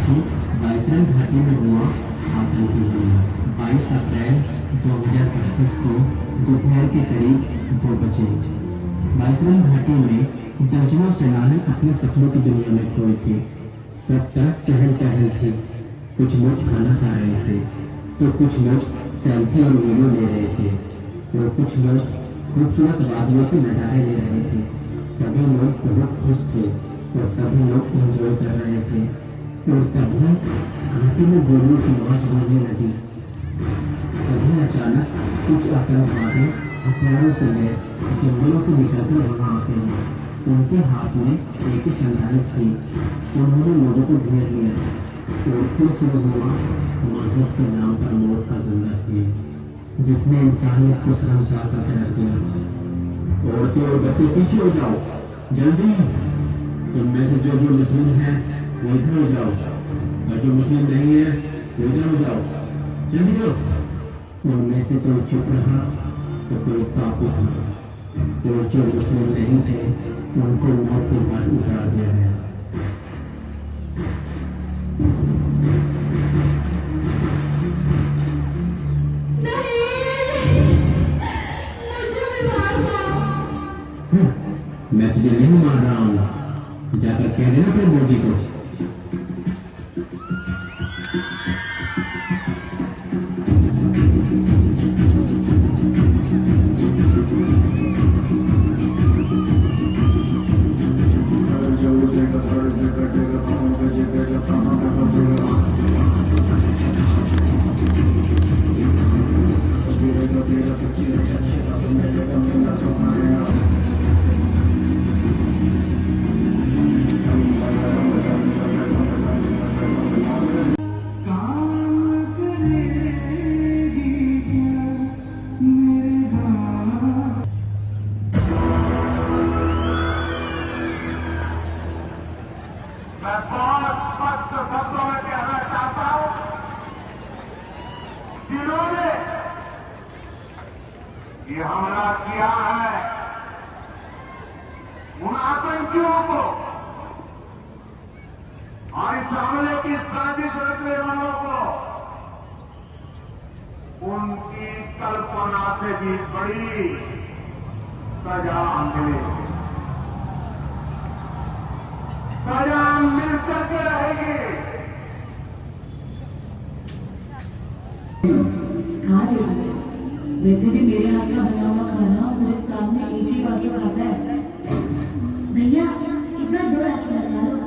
घाटी बाइसरन घाटी में हुआ आतंकी हमला 22 अप्रैल 2025 को दोपहर के करीब 2 बजे। बाइसरन घाटी में दर्जनों सैलानी अपने सपनों की दुनिया में खोए थे। सब तरफ चहल पहल थी। कुछ लोग खाना खा रहे थे तो कुछ लोग सेल्फी और वीडियो ले रहे थे और कुछ लोग खूबसूरत वादियों के नज़ारे ले रहे थे। सभी लोग बहुत खुश थे और सभी लोग एंजॉय कर रहे थे। और तभी घाटी में गोलियों की आवाज होने लगी। तभी अचानक कुछ आतंकवादी हथियारों से लैस जंगलों से निकलकर वहां आते हैं। उनके हाथ में AK-47 थी। उन्होंने लोगों को घेर लिया और फिर शुरू हुआ मजहब के नाम पर मौत का दंगा किया, जिसने इंसानियत को शर्मसार करके रख दिया। औरतें और बच्चे पीछे हो जाओ, जल्दी। तुम में से जो मुस्लिम हैं वो इधर हो जाओ और जो मुस्लिम नहीं है वो इधर हो जाओ, जल्दी करो। उनमें से कोई चुप रहा तो कोई काबू हुआ। और जो मुस्लिम नहीं थे उनको मौत के बाद उतार दिया गया। मैं तुझे नहीं मार रहा हूँ, जाकर कह देना अपने मोदी को। ये हमला किया है उन आतंकियों को और इस हमले की साजिश रखने वालों को उनकी कल्पना से भी बड़ी सजा मिले। सजा मिल करके रहेगी। वैसे भी मेरे हाथ का बना हुआ खाना मेरे सामने एक ही बार खाता है। भैया इस बार 2 लाख लगा लो,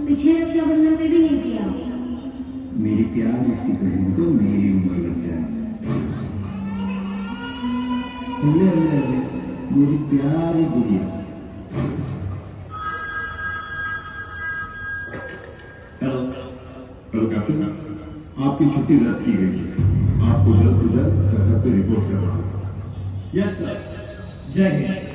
पिछले रक्षाबंधन में भी नहीं किया। मेरी प्यारी सी बहन को मेरी उम्र लग जाए। मेरी प्यारी गुड़िया। हेलो कैप्टन, आपकी छुट्टी रद्द की गई है। आपको जल्द से जल्द सरहद पे रिपोर्ट करना होगा। Yes sir. जय हिंद।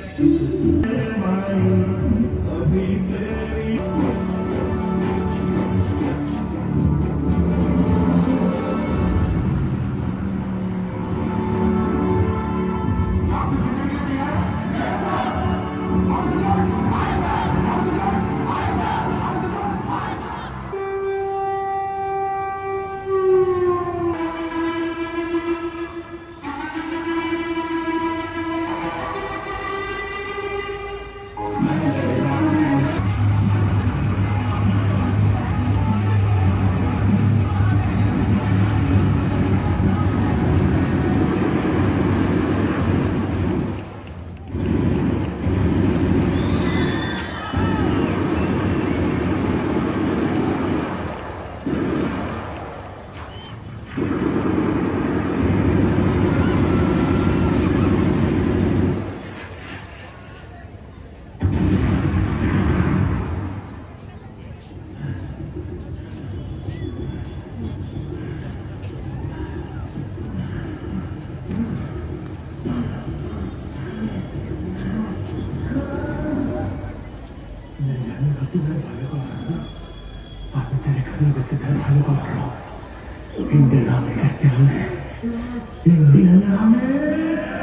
इंडिया में